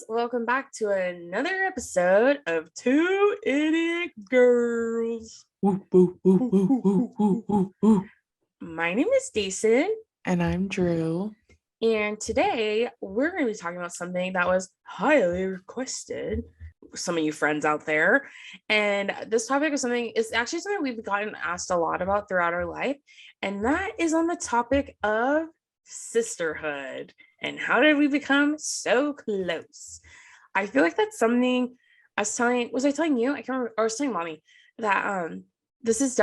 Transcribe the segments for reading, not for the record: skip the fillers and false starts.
welcome back to another episode of Two Idiot Girls. Woo, woo, woo, woo, woo, woo, woo, woo. My name is Dason, And I'm Drew. and today we're going to be talking about something that was highly requested, some of you friends out there. And this topic is actually something we've gotten asked a lot about throughout our life, and that is on the topic of sisterhood. And how did we become so close? I feel like that's something was I telling you? I can't remember, or I was telling mommy that this is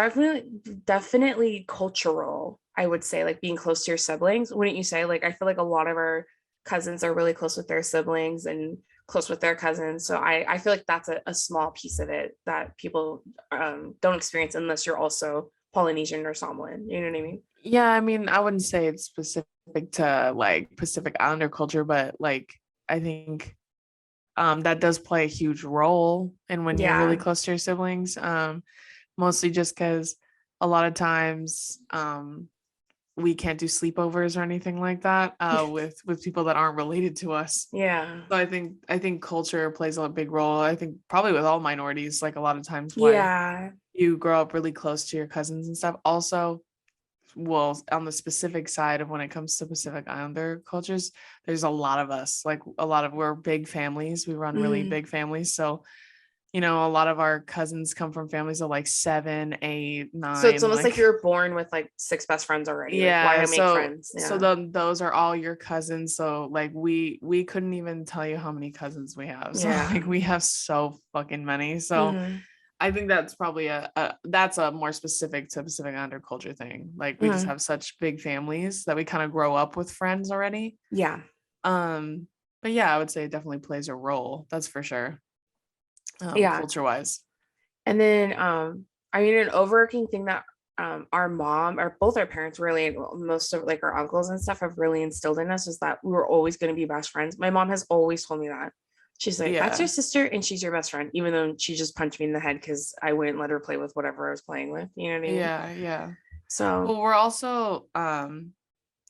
definitely cultural, I would say, like being close to your siblings. Wouldn't you say? Like I feel like a lot of our cousins are really close with their siblings and close with their cousins. So I feel like that's a small piece of it that people don't experience unless you're also Polynesian or Samoan. You know what I mean? Yeah, I mean, I wouldn't say it's specific to like Pacific Islander culture, but like I think that does play a huge role in when you're really Yeah. close to your siblings. Mostly just because a lot of times we can't do sleepovers or anything like that with people that aren't related to us. Yeah. So I think culture plays a big role. I think probably with all minorities, like a lot of times why Yeah. you grow up really close to your cousins and stuff. Also, well, on the specific side of when it comes to Pacific Islander cultures, there's a lot of us, like we're big families. We run really Mhm. big families. So, a lot of our cousins come from families of like 7, 8, So it's 9, almost like like you were born with like six best friends already. Like why yeah. make So friends? so Yeah. then those are all your cousins. So like we couldn't even tell you how many cousins we have. So Yeah. like we have so fucking many. So Mm-hmm. I think that's probably that's a more specific to Pacific Islander culture thing. Like we just Mm-hmm. have such big families that we kind of grow up with friends already. Yeah. Um, but yeah, I would say it definitely plays a role. That's for sure. Yeah. Culture wise. And then I mean an overarching thing that our mom or both our parents really, most of like our uncles and stuff have really instilled in us is that we were always going to be best friends. My mom has always told me that. She's like, that's your Yeah. sister and she's your best friend, even though she just punched me in the head because I wouldn't let her play with whatever I was playing with. You know what I mean? Yeah, yeah. So Well, we're also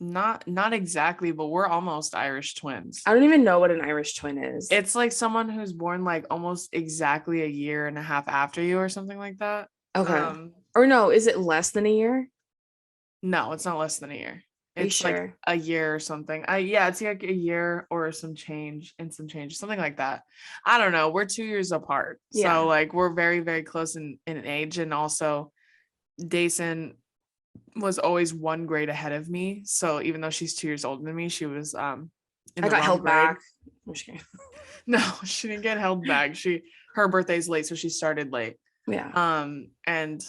not exactly, but we're almost Irish twins. I don't even know what an Irish twin is. It's like someone who's born like almost exactly a year and a half after you or something like that. Okay. Um, Or no, is it less than a year? no, it's not less than a year. Are you It's like sure? a year or something. Yeah, it's like a year or some change and some change, something like that. I don't know. We're 2 years apart. So Yeah. like we're very, very close in age. And also Dason was always 1 grade ahead of me. So even though she's 2 years older than me, she was in I the got wrong held grade. back. I'm just kidding. No, she didn't get held back. Her birthday's late, so she started late. Yeah. And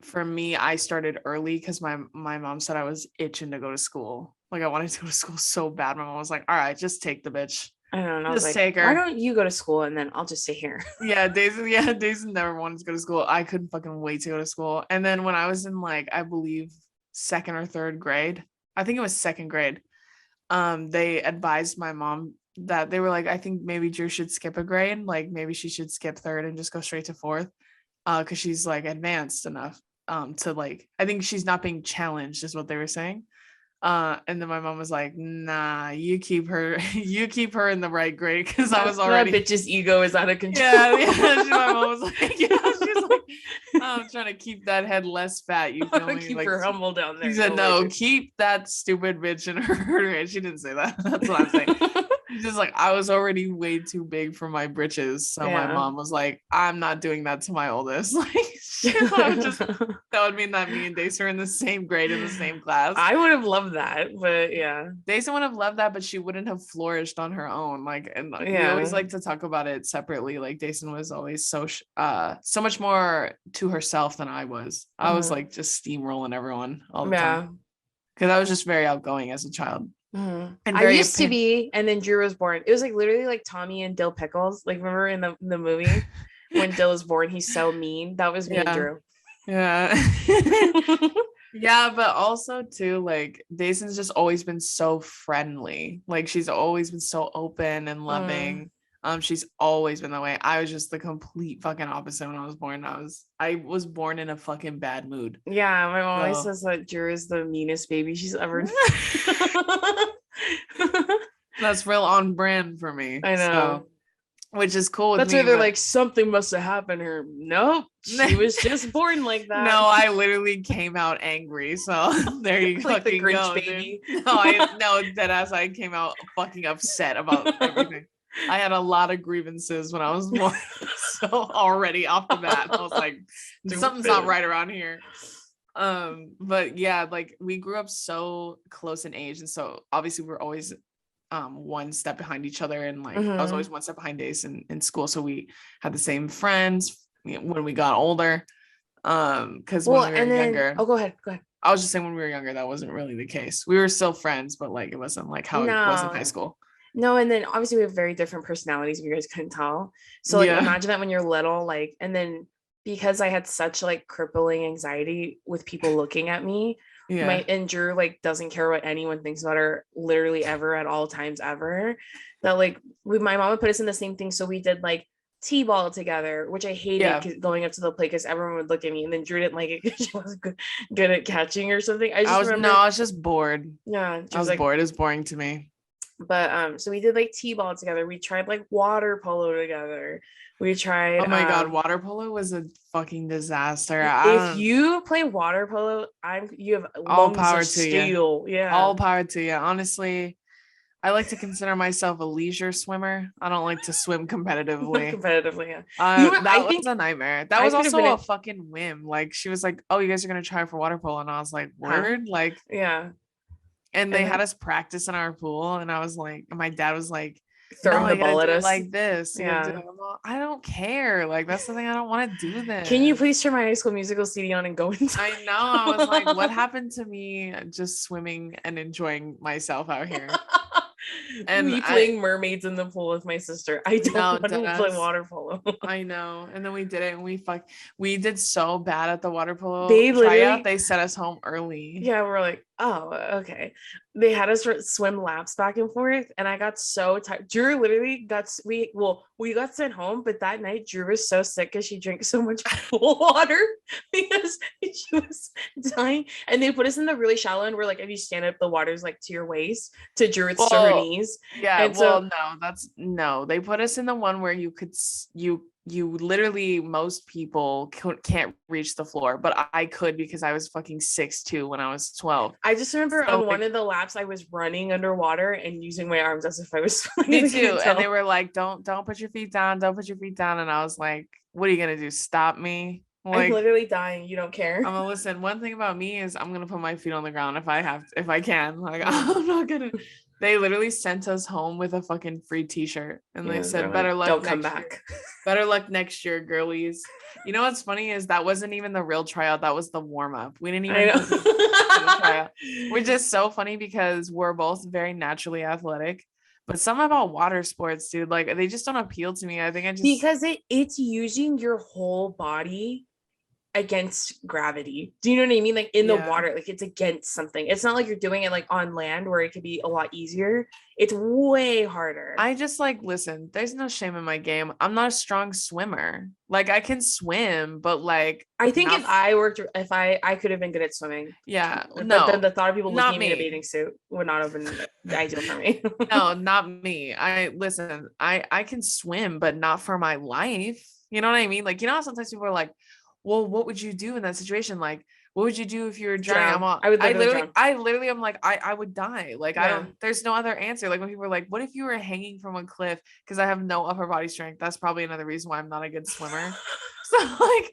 for me, I started early because my mom said I was itching to go to school. Like I wanted to go to school so bad. My mom was like, "All right, just take the bitch, I know. And I was just like, take why her." don't you go to school and then I'll just stay here? Yeah, Daisy never wanted to go to school. I couldn't fucking wait to go to school. And then when I was in like, I believe second or third grade, I think it was second grade, they advised my mom that they were like, I think maybe Drew should skip a grade. Like maybe she should skip third and just go straight to fourth. Because she's like advanced enough to like, I think she's not being challenged, is what they were saying. And then my mom was like, nah, you keep her, you keep her in the right grade because I was That already bitch's ego is out of yeah, control. yeah. My mom was like, she's like, I'm trying to keep that head less fat. You feel me? Keep Like her humble down she there. said, Don't let no, keep that stupid bitch in her. She didn't say that. That's what I'm saying. her. She's just like, I was already way too big for my britches. So my Yeah. mom was like, I'm not doing that to my oldest. Like, that would mean that me and Dace are in the same grade in the same class. I would have loved that, but yeah. Daisy would have loved that, but she wouldn't have flourished on her own. Like, and we always Yeah. like to talk about it separately. Like, Daisy was always so much more to herself than I was. I was Mhm. like just steamrolling everyone all the time Yeah. because I was just very outgoing as a child and I very used to be, and then Drew was born. It was like literally like Tommy and Dill Pickles. Like remember in the movie when Dill was born, he's so mean. That was me and yeah, Drew. yeah. Yeah, but also too, like Daison's just always been so friendly. Like she's always been so open and Mm. loving. She's always been that way. I was just the complete fucking opposite when I was born. I was born in a fucking bad mood. Yeah, my mom always So says that Drew is the meanest baby she's ever. That's real on brand for me. I know. So, which is cool with That's me. where they're But like, something must have happened to her. Nope, she was just born like that. no, I literally came out angry. So there you Like the fucking Grinch go, baby. dude. No, deadass. I came out fucking upset about everything. I had a lot of grievances when I was born. So already off the bat, I was like, something's not right around here. But yeah, like we grew up so close in age, and so obviously we're always one step behind each other, and like I was always one step behind Dace in school, so we had the same friends when we got older. Because when we were younger, go ahead. I was just saying when we were younger that wasn't really the case. We were still friends, but like it wasn't like how it was in high school. No, and then obviously we have very different personalities, if you guys couldn't tell. So like imagine that when you're little, like, and then because I had such like crippling anxiety with people looking at me, and Drew like doesn't care what anyone thinks about her literally ever at all times ever. That like my mom would put us in the same thing. So we did like T-ball together, which I hated going up to the plate because everyone would look at me, and then Drew didn't like it because she wasn't good at catching or something. I was just bored. Yeah, I was like, bored. It was boring to me. But so we did like T-ball together. We tried like water polo together. We tried. Oh my god, water polo was a fucking disaster. If you play water polo, you have all power to steel. You. Yeah, all power to you. Honestly, I like to consider myself a leisure swimmer. I don't like to swim competitively. Yeah. That was a nightmare. That was also a fucking whim. Like she was like, "Oh, you guys are gonna try for water polo," and I was like, "Word!" Like, yeah. And they had us practice in our pool, and I was like, my dad was like, throwing the ball at us like this. Yeah. I don't care. Like that's the thing. I don't want to do this. Can you please turn my High School Musical CD on and go inside? I know. I was like, what happened to me just swimming and enjoying myself out here? And me playing mermaids in the pool with my sister. I don't want to play water polo. I know. And then we did it, and we did so bad at the water polo tryout. They sent us home early. Yeah, we're like, oh, okay. They had us swim laps back and forth, and I got so tired. Drew literally we got sent home, but that night Drew was so sick because she drank so much pool water because she was dying. And they put us in the really shallow end where like if you stand up, the water's like to your waist. To Drew, it's to her knees. Yeah, and they put us in the one where you literally, most people can't reach the floor, but I could because I was fucking 6'2" when I was 12. I just remember on one of the laps I was running underwater and using my arms as if I was swimming. Me too. And they were like, don't put your feet down, don't put your feet down. And I was like, what are you gonna do? Stop me? Like, I'm literally dying. You don't care. I'm gonna listen. One thing about me is I'm gonna put my feet on the ground if I can. Like I'm not gonna. They literally sent us home with a fucking free t-shirt, and they said, better luck. Don't come back. Better luck next year, girlies. You know what's funny is that wasn't even the real tryout. That was the warm-up. We didn't even tryout. Which is so funny because we're both very naturally athletic. But something about water sports, dude, like they just don't appeal to me. I think because it's using your whole body against gravity. Do you know what I mean? Like in the water, like it's against something. It's not like you're doing it like on land where it could be a lot easier. It's way harder. I just like, listen, there's no shame in my game. I'm not a strong swimmer. Like I can swim, but like I think if I could have been good at swimming. Yeah. But then the thought of people looking at me in a bathing suit would not have been ideal for me. No, not me. I can swim, but not for my life. You know what I mean? Like, you know how sometimes people are like, well, what would you do in that situation? Like, what would you do if you were drowning? I literally am like, I would die. Like, there's no other answer. Like when people are like, what if you were hanging from a cliff? Because I have no upper body strength. That's probably another reason why I'm not a good swimmer. So like,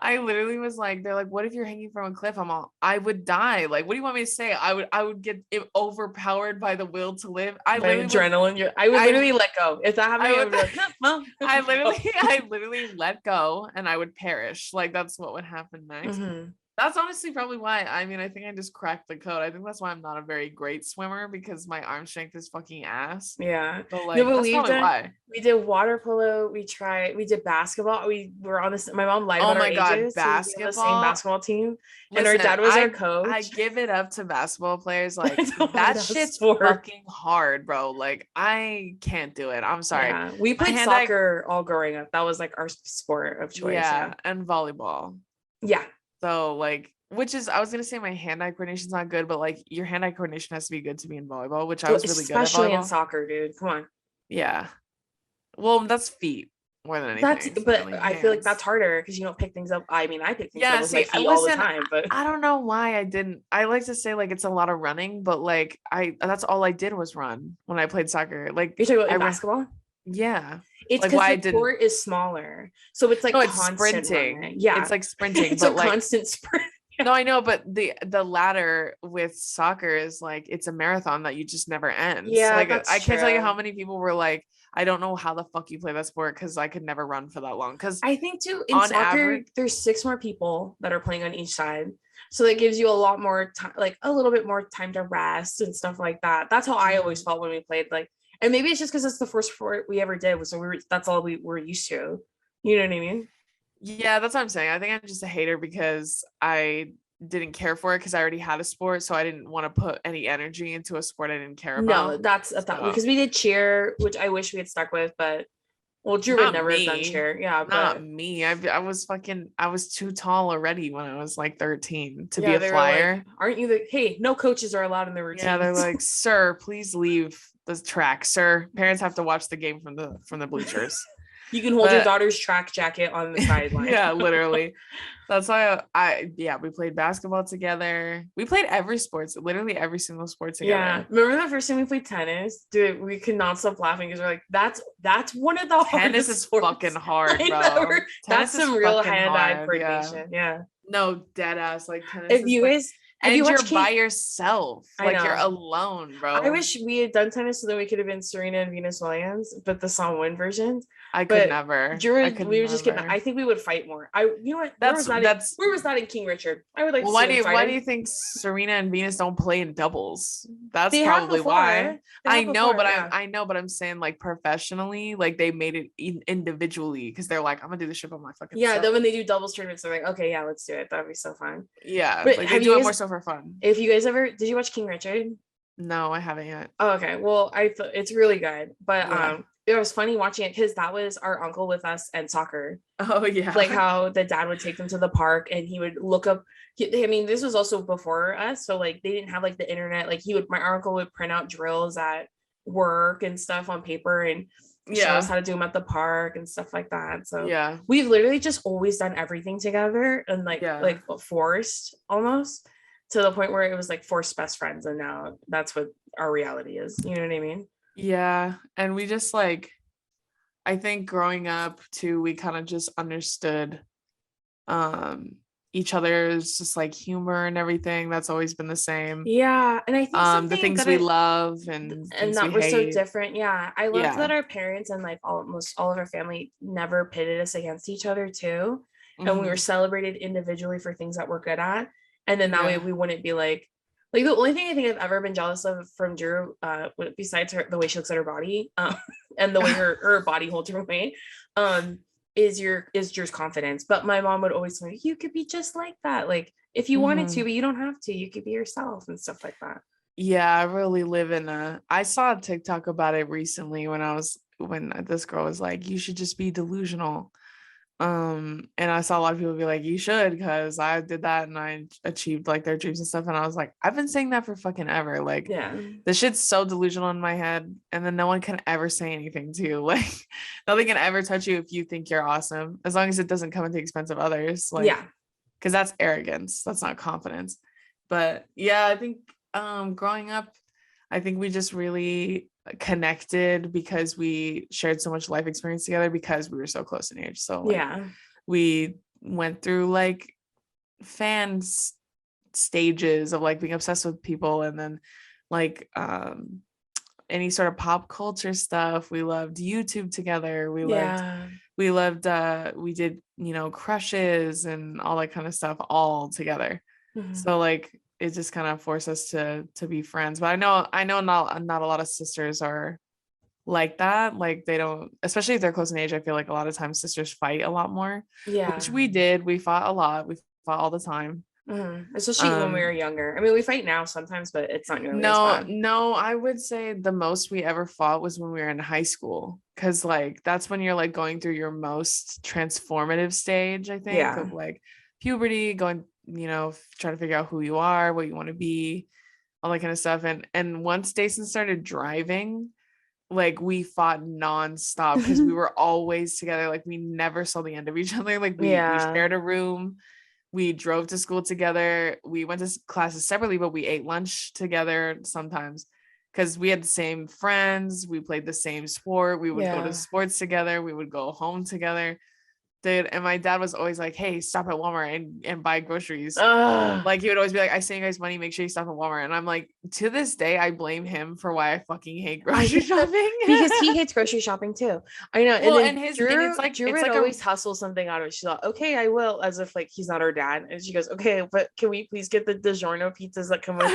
I literally was like, they're like, what if you're hanging from a cliff? I would die. Like, what do you want me to say? I would get overpowered by the will to live. Adrenaline. I would literally let go. If that happened, I would be like, well, I literally let go and I would perish. Like that's what would happen next. Mm-hmm. That's honestly probably why. I mean, I think I just cracked the code. I think that's why I'm not a very great swimmer because my arm strength is fucking ass. Yeah. But like, that's probably why. We did water polo. We did basketball. We were on this. My mom lied about our ages. Basketball. So we the same basketball team. And our dad was our coach. I give it up to basketball players. Like that shit's fucking hard, bro. Like I can't do it. I'm sorry. Yeah. We played soccer all growing up. That was like our sport of choice. Yeah. And volleyball. Yeah. So like, which is, I was gonna say my hand-eye coordination's not good, but like your hand-eye coordination has to be good to be in volleyball, which I was really good at Especially in volleyball. soccer, dude. Come on. Yeah. Well, that's feet more than anything. It's not But really I feel like that's hands. harder because you don't pick things up. I mean, I pick things up Yeah, with my see, feet all the listen, time, but I don't know why I didn't. I like to say like it's a lot of running, but like that's all I did was run when I played soccer. Like you're talking about I in ran, basketball. yeah. It's Like because why I the didn't. court is smaller, so it's like No, it's constant sprinting. running. Yeah, It's like sprinting, it's a but like constant sprint. no, I know, but the ladder with soccer is like it's a marathon that you just never ends. Yeah, Like that's I can't tell you how true. many people were like, I don't know how the fuck you play that sport because I could never run for that long. Because I think too in on soccer, average, there's six more people that are playing on each side. So that gives you a lot more time, like a little bit more time to rest and stuff like that. That's how I always Mhm. felt when we played. Like, and maybe it's just because it's the first sport we ever did. So that's all we were used to. You know what I mean? Yeah, that's what I'm saying. I think I'm just a hater because I didn't care for it because I already had a sport, so I didn't want to put any energy into a sport I didn't care No, about. that's a thought So because we did cheer, which I wish we had stuck with, but well, Drew would not never have done me. cheer. Yeah, Not but me. I was too tall already when I was like 13 to be yeah, a they were like, flyer. aren't you the hey, no coaches are allowed in the Yeah, they're routines. like, "Sir, please leave the track, sir. Parents have to watch the game from the bleachers." You can hold your But daughter's track jacket on the sideline. yeah, literally. That's why yeah, we played basketball together. We played every sports, literally every single sport Yeah. together. Remember the first time we played tennis? Dude, we could not stop laughing because we're like, that's one of the Tennis hardest is fucking sports hard, I've bro. ever. That's Tennis is some real fucking hand-eye hard. Yeah. coordination. Yeah. No, dead ass. Like tennis If is you fucking, guys have you and you're watched by King? yourself. I Like you're know. alone, I bro. wish we had done tennis so that we could have been Serena and Venus Williams, but the Song Win versions. I could But never. I Drew, could we were just kidding. never. I think we would fight more. You know what? That's Where was that in King Richard? I would like to well, see them why do fighting. you think Serena and Venus don't play in doubles? That's They have probably why. before. They have before. Yeah. I know, but I'm saying like professionally, like they made it individually because they're like, I'm gonna do this shit by my fucking Yeah, then self. when they do doubles tournaments, they're like, okay, yeah, let's do it. That'd be so fun. Yeah, But like they have do you it more guys, so for fun. if you guys ever, did you watch King Richard? No, I haven't yet. Oh, okay. Well, it's really good. But Yeah. it was funny watching it because that was our uncle with us and soccer. Oh Like yeah. how the dad would take them to the park and he would look up. I mean, this was also before us, so like they didn't have like the internet. Like my uncle would print out drills at work and stuff on paper and show us Yeah. how to do them at the park and stuff like that. So Yeah. we've literally just always done everything together and Yeah. like forced almost to the point where it was like forced best friends, and now that's what our reality is. You know what I mean? Yeah. And we just like I think growing up too, we kind of just understood um each other's just like humor and everything. That's always been the same. Yeah, and I think The something things that we love and and things we that we're so hate. different. Yeah, I loved Yeah. that our parents and like almost all of our family never pitted us against each other too, and we were Hmm. celebrated individually for things that we're good at, and then that way Yeah. we wouldn't be like the only thing I think I've ever been jealous of from Drew, besides her the way she looks at her body, and the way her body holds her weight, um, is Drew's confidence. But my mom would always say, "You could be just like that, like if you wanted to, Hmm. but you don't have to. You could be yourself and stuff like that." Yeah, I really live in a I saw a TikTok about it recently when this girl was like, you should just be delusional. And I saw a lot of people be like, you should, because I did that and I achieved like their dreams and stuff. And I was like, I've been saying that for fucking ever. Like Yeah. the shit's so delusional in my head, and then no one can ever say anything to you. Like nothing can ever touch you if you think you're awesome, as long as it doesn't come at the expense of others. Like, Yeah. because that's arrogance, that's not confidence. But yeah, I think growing up, I think we just really connected because we shared so much life experience together because we were so close in age. So like Yeah. we went through like fans stages of like being obsessed with people, and then like any sort of pop culture stuff. We loved YouTube together. Yeah. We did, crushes and all that kind of stuff all together. Mhm. So like it just kind of forced us to be friends. But I know not a lot of sisters are like that. Like they don't, especially if they're close in age, I feel like a lot of times sisters fight a lot more, which Yeah. we did. We fought a lot. We fought all the time. Especially when we were Um younger. I mean, we fight now sometimes, but it's not nearly as no, bad. no, I would say the most we ever fought was when we were in high school. Cause like that's when you're like going through your most transformative stage, I think, Yeah. of like puberty, going, trying to figure out who you are, what you want to be, all that kind of stuff. And once Dason started driving, like we fought nonstop because we were always together. Like we never saw the end of each other. Like we Yeah. shared a room. We drove to school together. We went to classes separately, but we ate lunch together sometimes because we had the same friends. We played the same sport. We would go to Yeah. sports together. We would go home together. Dude, and my dad was always like, hey, stop at Walmart and buy groceries. Ugh. Like he would always be like, I send you guys money, make sure you stop at Walmart. And I'm like, to this day, I blame him for why I fucking hate I grocery get that shopping. because he hates grocery shopping too. I know. And Well, then and Drew, Drew it's would like a always hustle something out of it. She's like, okay, I will, as if like he's not her dad. And she goes, okay, but can we please get the DiGiorno pizzas that come with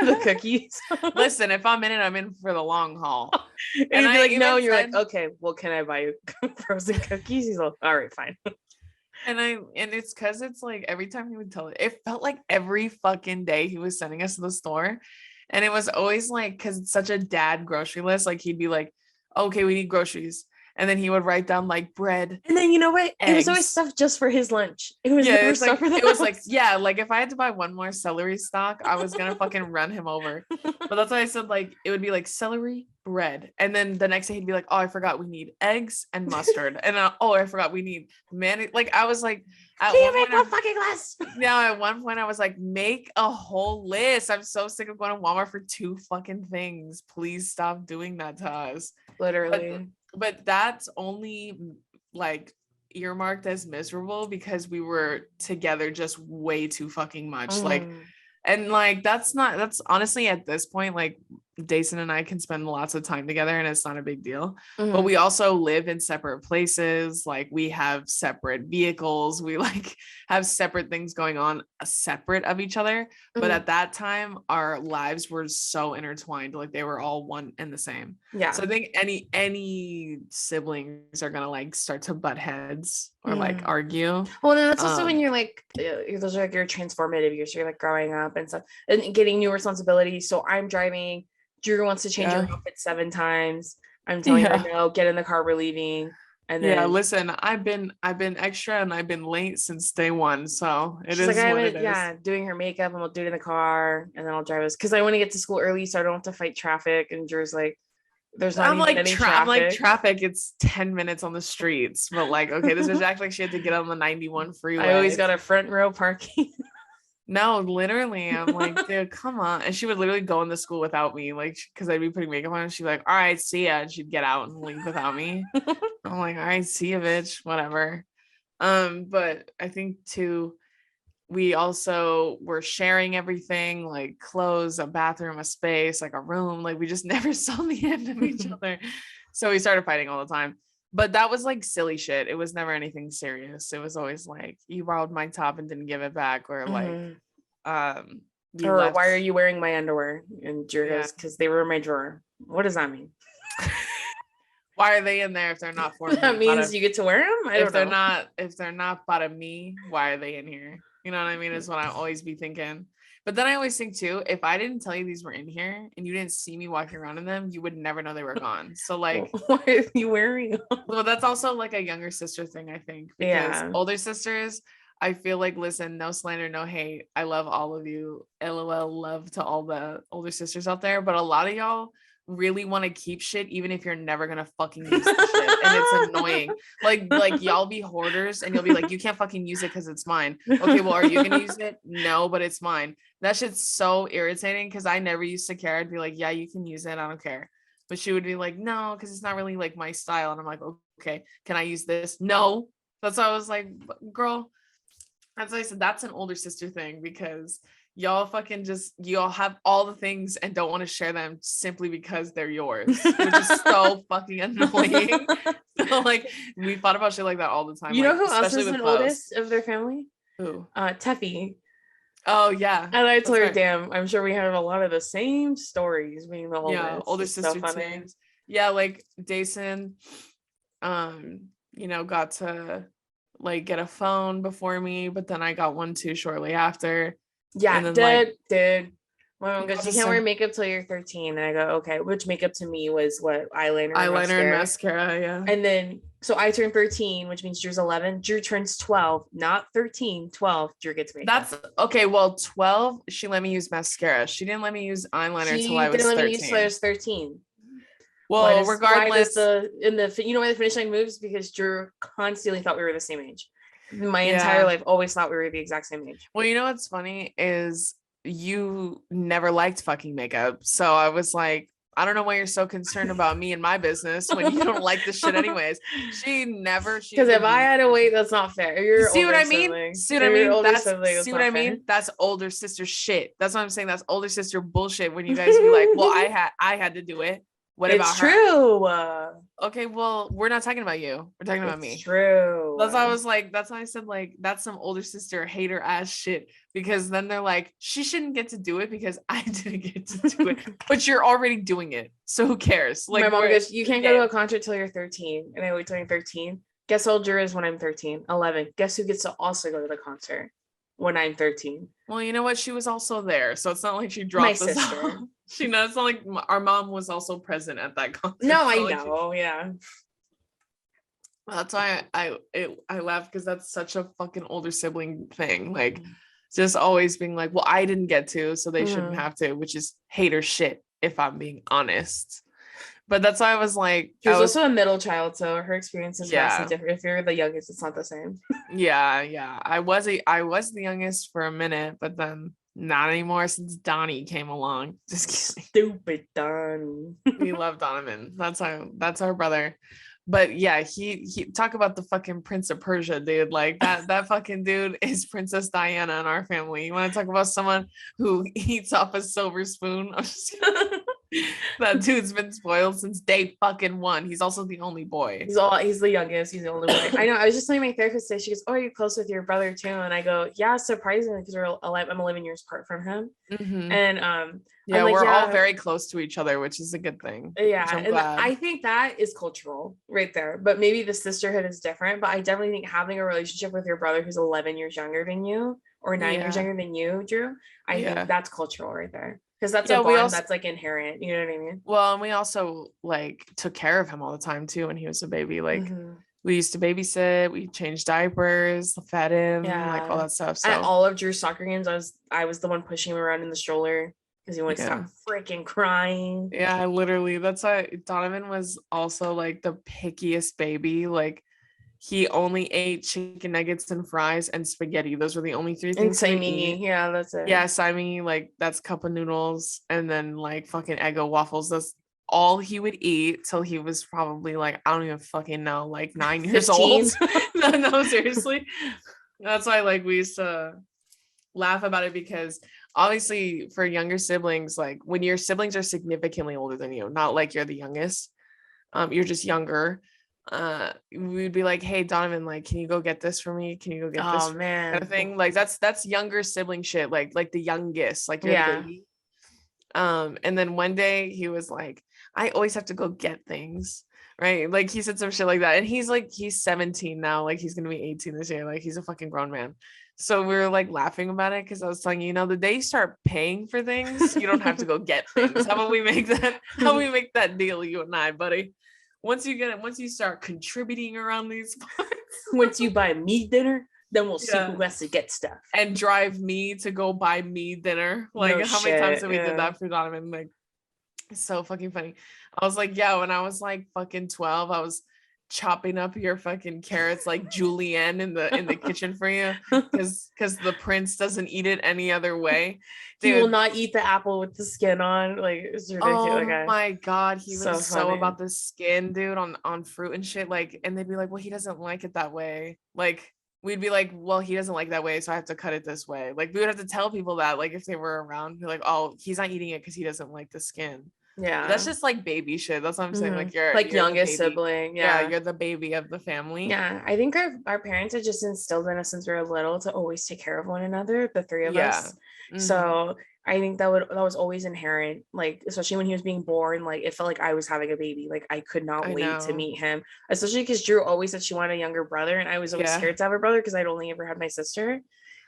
the cookies? listen, if I'm in it, I'm in for the long haul. And And he'd be I like, no, even and you're like, said, okay, well, can I buy you frozen cookies? He's like, all right, fine. and it's because it's like every time he would tell it felt like every fucking day he was sending us to the store. And it was always like, because it's such a dad grocery list, like he'd be like, okay, we need groceries. And then he would write down like bread, And then you know what? It was always eggs. stuff just for his lunch. It was Yeah, never it's stuff like for the it was like, house. yeah, like if I had to buy one more celery stock, I was gonna fucking run him over. But that's why I said like it would be like celery, bread, and then the next day he'd be like, oh, I forgot we need eggs and mustard, and oh, I forgot we need like I was like at Can one you make point one fucking list? now at one point I was like, make a whole list. I'm so sick of going to Walmart for 2 fucking things. Please stop doing that to us. Literally. But that's only like earmarked as miserable because we were together just way too fucking much. Like, Mhm. and like that's honestly at this point, like Dason and I can spend lots of time together and it's not a big deal. But Mhm. we also live in separate places. Like we have separate vehicles. We like have separate things going on separate of each other. But Mhm. at that time, our lives were so intertwined. Like they were all one and the same. Yeah. So I think any siblings are gonna like start to butt heads or like argue. Well, then that's also when you're like, those are like your transformative years. You're like growing up and stuff and getting new responsibilities. So I'm driving. Drew wants to change her Yeah. outfit 7 times. I'm telling her Yeah. no, get in the car, we're leaving. And Yeah, then listen, I've been extra and I've been late since day one, so it she's like, is I what it haven't, is. yeah, doing her makeup and we'll do it in the car. And then I'll drive us because I want to get to school early so I don't have to fight traffic. And Drew's like, there's not even any I'm like traffic. traffic, it's 10 minutes on the streets, but like okay, this is actually like she had to get on the 91 I always freeway. got a front row parking. No, literally, I'm like, dude, come on. And she would literally go into school without me, like, because I'd be putting makeup on, and she'd be like, all right, see ya. And she'd get out and leave without me. I'm like, all right, see ya, bitch, whatever. But I think too, we also were sharing everything, like clothes, a bathroom, a space, like a room. Like we just never saw the end of each other. So we started fighting all the time. But that was like silly shit. It was never anything serious. It was always like you borrowed my top and didn't give it back, or like Mhm. you Or why are left. you wearing my underwear? And Drew Yeah. goes, because they were in my drawer. What does that mean? Why are they in there if they're not for That me? means you get to wear them? I don't know. If they're not part of me, why are they in here? You know what I mean? Is what I always be thinking. But then I always think too, if I didn't tell you these were in here and you didn't see me walking around in them, you would never know they were gone. So like, Why are you wearing them? well, that's also like a younger sister thing, I think, because Yeah. older sisters, I feel like, listen, no slander, no hate. I love all of you. LOL, love to all the older sisters out there. But a lot of y'all really want to keep shit even if you're never gonna fucking use the shit. And it's annoying. Like y'all be hoarders and you'll be like, you can't fucking use it because it's mine. Okay, well, are you gonna use it? No, but it's mine. That shit's so irritating because I never used to care. I'd be like, yeah, you can use it. I don't care. But she would be like, no, because it's not really like my style. And I'm like, okay, can I use this? No. That's why I was like, girl, that's why I said that's an older sister thing because y'all fucking just y'all have all the things and don't want to share them simply because they're yours, which is so fucking annoying. So like we thought about shit like that all the time, You know like who else especially is with an clothes. oldest of their family? Who? Teffy. Oh yeah, And I told that's her, right. damn, I'm sure we have a lot of the same stories being the Yeah, oldest. older It's so sister funny. teams. Yeah, like Dason, got to like get a phone before me, but then I got one too shortly after. Yeah, And then like dude. My mom About goes, the you can't wear same. makeup till you're 13. And I go, okay, which makeup to me was what? Eyeliner and Eyeliner and mascara. mascara, yeah. And then, so I turned 13, which means Drew's 11. Drew turns 12, not 13, 12. Drew gets makeup. That's okay. Well, 12, she let me use mascara. She didn't let me use eyeliner till She I didn't was let me use till I 13. was 13. Well, Why does regardless, you know why the finish line moves? Because Drew constantly thought we were the same age. My entire yeah. life always thought we were the exact same age. Well, you know what's funny is you never liked fucking makeup. So I was like, I don't know why you're so concerned about me and my business when you don't like this shit anyways. She Because if would I had to wait, that's not fair. If you you're see what older I mean? sibling. See If what I you're mean? older sibling, See that's what not I fair. mean? That's older sister shit. That's what I'm saying. That's older sister bullshit when you guys be like, well, I had to do it. What It's about her? true. Okay, well, we're not talking about you. We're talking about It's me. true. That's why I was like, that's why I said like that's some older sister hater ass shit. Because then they're like, she shouldn't get to do it because I didn't get to do it. But you're already doing it. So who cares? Like My mom we're goes, you can't go to a concert till you're 13. And I wait till I'm 13. Guess how old Drew is when I'm 13? 11. Guess who gets to also go to the concert when I'm 13? well, you know what? She was also there. So it's not like she My dropped us sister. off. She knows it's not like our mom was also present at that concert. No, It's I not like know. Yeah. that's why I laugh because that's such a fucking older sibling thing. Like just always being like, well, I didn't get to, so they shouldn't have to, which is hater shit, if I'm being honest. But that's why I was like, She was also a middle child, so her experience is vastly yeah, different. If you're the youngest, it's not the same. yeah. I was the youngest for a minute, but then not anymore since Donnie came along. Just kidding. Stupid Donnie. We love Donovan. That's our brother. But yeah, he talk about the fucking Prince of Persia, dude. Like that fucking dude is Princess Diana in our family. You want to talk about someone who eats off a silver spoon? I'm just that dude's been spoiled since day fucking one. He's also the only boy. He's the youngest. He's the only one. I know. I was just telling my therapist today. She goes, "Oh, are you close with your brother too?" And I go, "Yeah, surprisingly, because I'm 11 years apart from him." And yeah, I'm like, we're all yeah, very close to each other, which is a good thing. yeah. Which I'm And glad. I think that is cultural right there. But maybe the sisterhood is different. But I definitely think having a relationship with your brother who's 11 years younger than you or 9 years Yeah. younger than you, Drew, I think that's cultural right there. Because that's a Yeah, we bond also that's like inherent. You know what I mean? well, and we also like took care of him all the time too when he was a baby. Like we used to babysit, we changed diapers, fed him, like all Yeah. that stuff. At So all of Drew's soccer games, I was the one pushing him around in the stroller because he wouldn't yeah. stop freaking crying. Yeah, literally. That's why Donovan was also like the pickiest baby. Like he only ate chicken nuggets and fries and spaghetti. Those were the only three And things he would Saimi, eat. yeah, that's it. Yeah, Simon, like that's cup of noodles and then like fucking Eggo waffles. That's all he would eat till he was probably like, I don't even fucking know, like 9 years 15. old. No, seriously. That's why like we used to laugh about it because obviously for younger siblings, like when your siblings are significantly older than you, not like you're the youngest, you're just younger. We'd be like, hey Donovan, like can you go get this for me, can you go get this Oh for me? Kind man. of thing. Like that's younger sibling shit, like the youngest, like you're the Yeah. baby. And then one day he was like, I always have to go get things, right? Like he said some shit like that, and he's 17 now, like he's gonna be 18 this year, like he's a fucking grown man. So we were like laughing about it because I was telling you, the day you start paying for things, you don't have to go get things. How about we make that? How we make that deal, you and I, buddy? Once you start contributing around these parts, Once you buy me dinner, then we'll see who has to get stuff. And drive me to go buy me dinner. Like No how many times shit, have we did yeah. that for Donovan? Like it's so fucking funny. I was like, yeah, when I was like fucking 12, I was chopping up your fucking carrots like julienne in the kitchen for you because the prince doesn't eat it any other way. He Dude, will not eat the apple with the skin on. Like it's ridiculous. oh my god, he So was so funny. about the skin, dude, on fruit and shit. Like, and they'd be like, well, he doesn't like it that way. Like we'd be like, well, he doesn't like that way, so I have to cut it this way. Like we would have to tell people that, like if they were around, be like, oh, he's not eating it because he doesn't like the skin. Yeah, that's just like baby shit. That's what I'm saying. Like you're like you're youngest the baby. sibling. Yeah, Yeah, you're the baby of the family. Yeah, I think our parents had just instilled in us since we were little to always take care of one another, the three of us. So I think that was always inherent, like especially when he was being born, like it felt like I was having a baby. Like I could not wait to meet him, especially because Drew always said she wanted a younger brother, and I was always scared to have a brother because I'd only ever had my sister.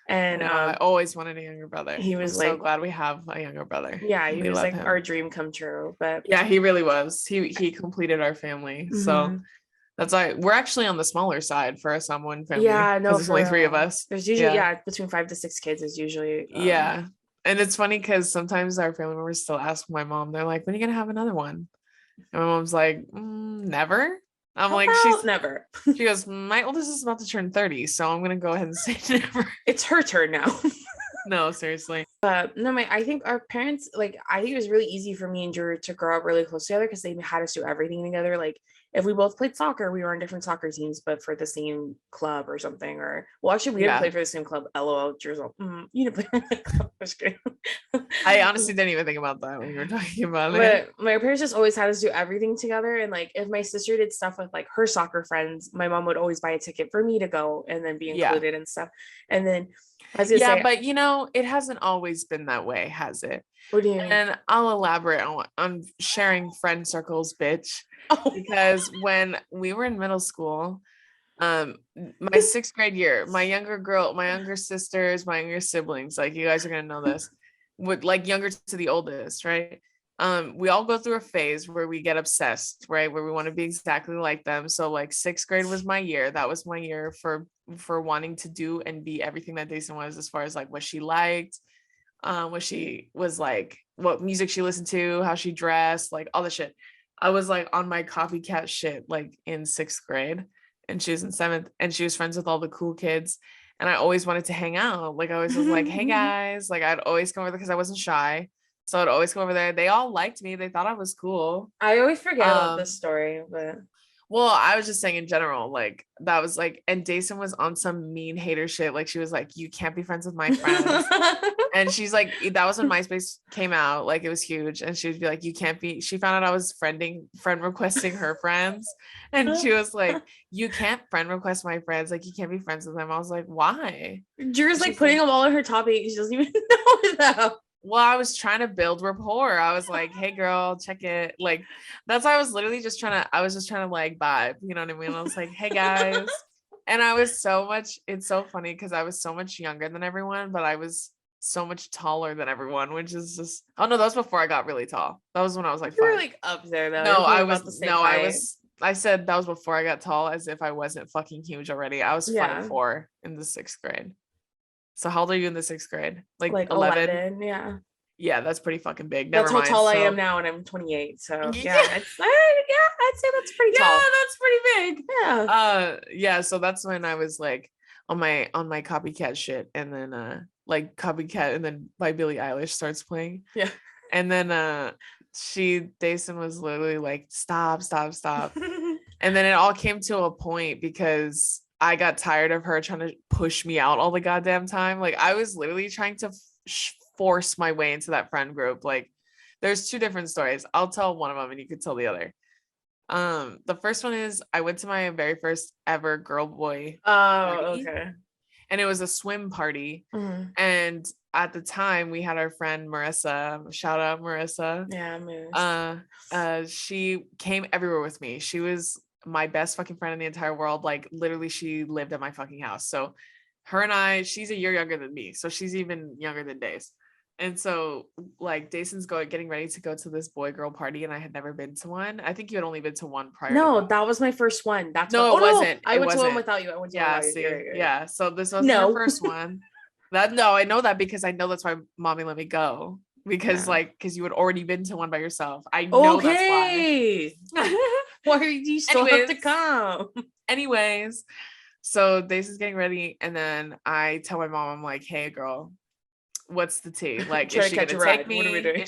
I And know, I always wanted a younger brother. he I'm was so like, glad we have a younger brother. yeah, he We was love like our him. dream come true. But Yeah, he really was. He completed our family. So mhm. that's why we're actually on the smaller side for a Samoan family Yeah, because no, there's for only three of real. us. There's usually, Yeah. yeah, between 5 to 6 kids is usually Yeah. And it's funny because sometimes our family members still ask my mom, they're like, when are you gonna have another one? And my mom's like, never. I'm how like, about never? she goes, my oldest is about to turn 30, so I'm gonna go ahead and say never. It's her turn now. No, seriously. No, I think our parents, like, I think it was really easy for me and Drew to grow up really close together because they had us do everything together. Like, if we both played soccer, we were on different soccer teams, but for the same club or something. Or, well, actually, we didn't Yeah. play for the same club. LOL, Drew's all, you didn't play for my club. I was kidding. I honestly didn't even think about that when you were talking about it. But my parents just always had us do everything together. And like, if my sister did stuff with like her soccer friends, my mom would always buy a ticket for me to go and then be Yeah. included and stuff. And then I was gonna Yeah, say, but it hasn't always been that way, has it? what do you mean? And I'll elaborate on sharing friend circles, bitch. Oh, Because when we were in middle school, my this, 6th grade year, my younger sisters, my younger siblings, like you guys are gonna know this, would like younger to the oldest, right? We all go through a phase where we get obsessed, right? Where we want to be exactly like them. So like 6th grade was my year. That was my year for wanting to do and be everything that Daisy was, as far as like what she liked, what she was like, what music she listened to, how she dressed, like all the shit. I was like on my copycat shit like in 6th grade, and she was in 7th, and she was friends with all the cool kids. And I always wanted to hang out. Like I always was like, hey guys, like I'd always come over there because I wasn't shy. So I'd always come over there. They all liked me. They thought I was cool. I always forget about Um, this story, but well, I was just saying in general, like that was like, and Dason was on some mean hater shit. Like she was like, you can't be friends with my friends. And she's like, that was when MySpace came out, like it was huge. And she would be like, you can't be, she found out I was friend requesting her friends. And she was like, you can't friend request my friends. Like you can't be friends with them. I was like, why? Drew's And like she's putting like, them all in her top 8. She doesn't even know that. well, I was trying to build rapport. I was like, hey girl, check it. Like that's why I was literally just I was just trying to like vibe, you know what I mean? I was like, hey guys. And I was it's so funny because I was so much younger than everyone, but I was so much taller than everyone, which is just, oh no, that was before I got really tall. That was when I was like You were 5. like up there though. No, You're I probably was, about the same no, height. I said that was before I got tall, as if I wasn't fucking huge already. I was Yeah, 5'4" in the 6th grade. So how old are you in the 6th grade? Like like 11? 11. Yeah, Yeah, that's pretty fucking big. that's Never how mind. tall I am So now, and I'm 28. So yeah, yeah, I'd say that's pretty yeah, tall. that's pretty big. Yeah. Yeah, so that's when I was like on my copycat shit, and then like copycat, and then by Billie Eilish starts playing. Yeah. And then Dason was literally like, stop, stop, stop. And then it all came to a point because I got tired of her trying to push me out all the goddamn time. Like I was literally trying to force my way into that friend group. Like there's 2 different stories. I'll tell one of them and you could tell the other. The first one is I went to my very first ever girl boy Oh, party, okay. and it was a swim party. Mhm. And at the time we had our friend Marissa, shout out Marissa. Yeah, moose. She came everywhere with me. She was my best fucking friend in the entire world. Like literally she lived at my fucking house. So her and she's a year younger than me. So she's even younger than Days. And so like Dason's getting ready to go to this boy girl party, and I had never been to one. I think you had only been to one prior to No, that. that was my first one. That's what. No, Oh it no, wasn't. I It went to one wasn't. without you. I went to one Yeah, without you. see. You're right. Yeah. So this wasn't her No. first one. That no, I know that because I know that's why mommy let me go. Because Yeah. because you had already been to one by yourself. I know that's why. Okay. Why do you still have to anyways, come? anyways, so Daisy is getting ready, and then I tell my mom, I'm like, hey girl, what's the tea? Like, is Try to she catch gonna a take ride. What are we me? doing?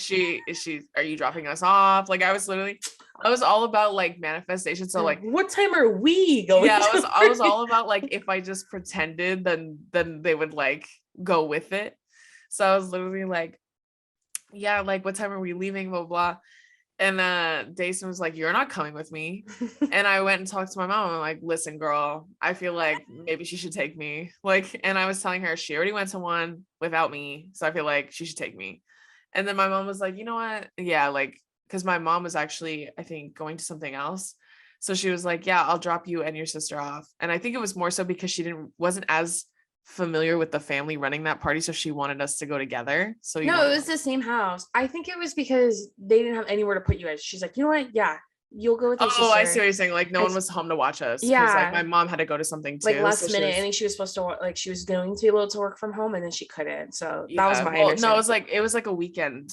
Is she are you dropping us off? Like I was all about like manifestation. So like What time are we going yeah, to? I was all about like if I just pretended, then they would like go with it. So I was literally like, yeah, like what time are we leaving? Blah blah. And Dason was like, you're not coming with me. And I went and talked to my mom. I'm like, listen, girl, I feel like maybe she should take me. Like, and I was telling her she already went to one without me. So I feel like she should take me. And then my mom was like, you know what? Yeah, like, because my mom was actually, I think, going to something else. So she was like, yeah, I'll drop you and your sister off. And I think it was more so because she wasn't as familiar with the family running that party, so she wanted us to go together. So you No, it don't was the same house. I think it was because they didn't have anywhere to put you guys. She's like, you know what? Yeah, you'll go with your Oh, I see sister. what you're saying. Like no And one was home to watch us because like yeah, my mom had to go to something like too. So last she minute. I was think she was supposed to like she was going to be able to work from home, and then she couldn't. So that was yeah. my Well, no, understanding. it was like a weekend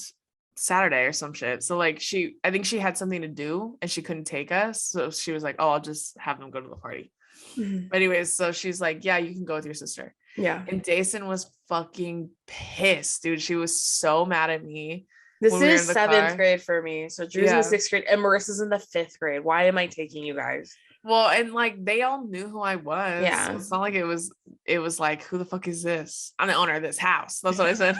Saturday or some shit. So like I think she had something to do and she couldn't take us. So she was like, oh, I'll just have them go to the party. Mhm. But anyways, so she's like, yeah, you can go with your sister. Yeah. And Dason was fucking pissed, dude. She was so mad at me This when we were is in the seventh car. grade for me. So Drew's in the Yeah. sixth grade and Marissa's in the fifth grade. Why am I taking you guys? Well, and like they all knew who I was. So Yeah. it's not like it was like, who the fuck is this? I'm the owner of this house. That's what I said.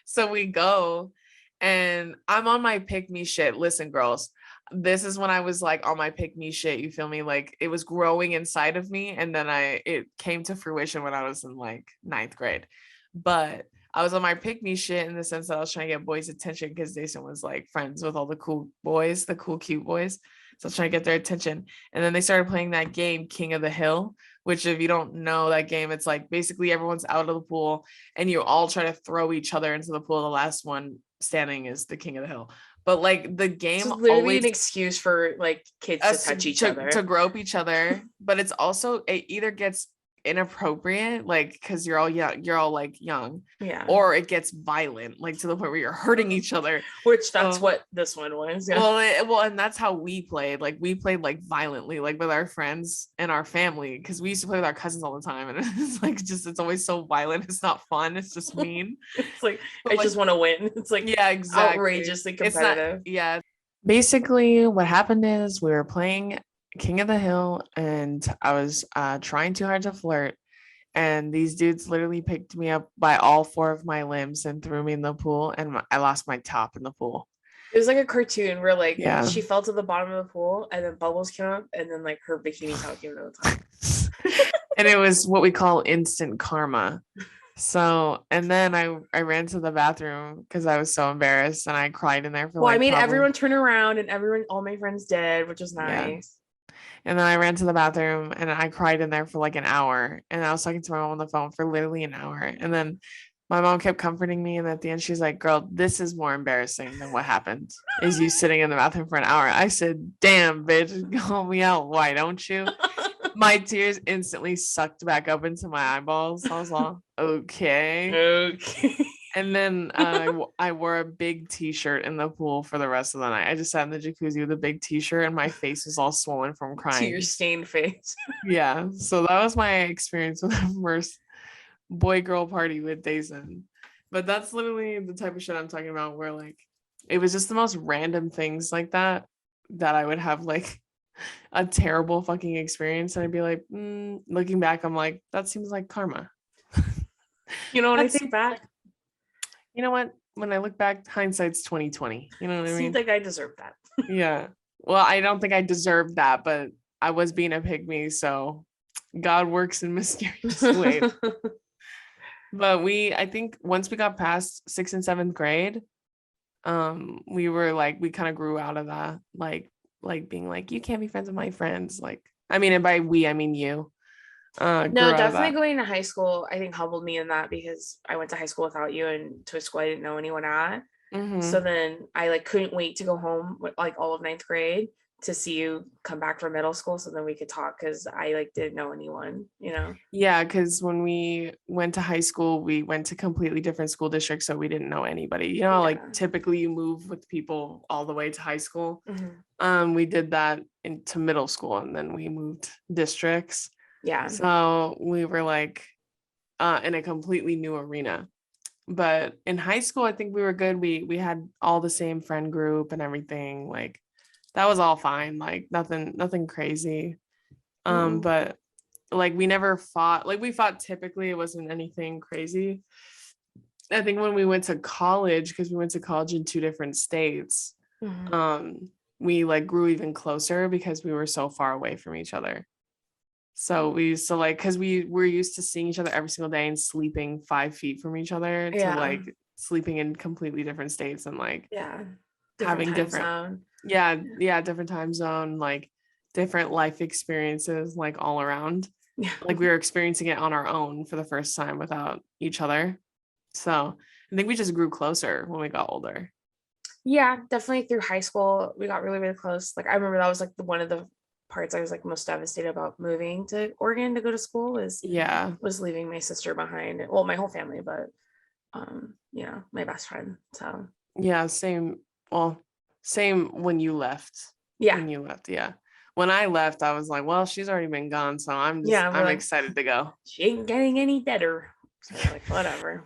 So we go and I'm on my pick me shit. Listen, girls, this is when I was like on my pick me shit. You feel me? Like it was growing inside of me. And then it came to fruition when I was in like ninth grade. But I was on my pick me shit in the sense that I was trying to get boys' attention because Jason was like friends with all the cool boys, the cool, cute boys. So I was trying to get their attention. And then they started playing that game, King of the Hill, which if you don't know that game, it's like basically everyone's out of the pool and you all try to throw each other into the pool. The last one standing is the King of the Hill. But like the game So it's literally always an excuse for like kids to us touch each to other. grope each other, but it's also it either gets inappropriate, like because you're all young, you're all like young, Yeah. or it gets violent, like to the point where you're hurting each other. Which that's So, what this one was. Yeah. well, and that's how we played. Like we played like violently, like with our friends and our family, because we used to play with our cousins all the time, and it's like just it's always so violent. It's not fun. It's just mean. It's like But I like, just want to win. It's like yeah, exactly. outrageously It's not. competitive. Yeah. Basically, what happened is we were playing King of the Hill, and I was trying too hard to flirt. And these dudes literally picked me up by all four of my limbs and threw me in the pool, and I lost my top in the pool. It was like a cartoon where like Yeah. she fell to the bottom of the pool and then bubbles came up and then like her bikini top came to the top. And it was what we call instant karma. So, and then I ran to the bathroom because I was so embarrassed and I cried in there for Well, I like made probably, everyone turn around and all my friends did, which was yeah. nice. And then I ran to the bathroom and I cried in there for like an hour. And I was talking to my mom on the phone for literally an hour. And then my mom kept comforting me. And at the end, she's like, girl, this is more embarrassing than what happened. Is you sitting in the bathroom for an hour. I said, damn, bitch, call me out. Why don't you? My tears instantly sucked back up into my eyeballs. I was all, okay. Okay. And then I wore a big t-shirt in the pool for the rest of the night. I just sat in the jacuzzi with a big t-shirt and my face was all swollen from crying. To your stained face. Yeah. So that was my experience with the first boy-girl party with Dazen. But that's literally the type of shit I'm talking about where like it was just the most random things like that I would have like a terrible fucking experience and I'd be like, looking back, I'm like, that seems like karma. You know what I That think seems back? like, you know what? When I look back, hindsight's 2020. You know what I mean? Seems like I deserve that. Yeah. Well, I don't think I deserved that, but I was being a pygmy, so God works in mysterious ways. But I think once we got past 6th and 7th grade, we were like, we kind of grew out of that, like being like, you can't be friends with my friends. Like, I mean, and by we, I mean you. Grew No, out of definitely that. going to high school, I think humbled me in that because I went to high school without you and to a school I didn't know anyone at. So Mhm. then I like couldn't wait to go home with like all of ninth grade to see you come back from middle school so then we could talk because I like didn't know anyone, you know. Yeah, because when we went to high school, we went to completely different school districts, so we didn't know anybody. You know, like Yeah. typically you move with people all the way to high school. Mhm. We did that into middle school and then we moved districts. Yeah. So we were like in a completely new arena. But in high school, I think we were good. We had all the same friend group and everything. Like that was all fine. Like nothing crazy. Mm. But like we never fought. Like we fought typically, it wasn't anything crazy. I think when we went to college, because we went to college in two different states, Mhm. we like grew even closer because we were so far away from each other. So we used to like, because we were used to seeing each other every single day and sleeping 5 feet from each other to Yeah. like sleeping in completely different states and like Yeah. Different having time different, zone. yeah, different time zone, like different life experiences, like all around. Yeah. Like we were experiencing it on our own for the first time without each other. So I think we just grew closer when we got older. Yeah, definitely through high school, we got really, really close. Like I remember that was like one of the parts I was like most devastated about moving to Oregon to go to school Yeah. was leaving my sister behind. Well, my whole family, but my best friend. So Yeah, same. Well, same when you left. yeah, When you left, yeah. When I left, I was like, well, she's already been gone, so yeah, we're I'm like, excited to go. she ain't getting any better. So we're like, whatever.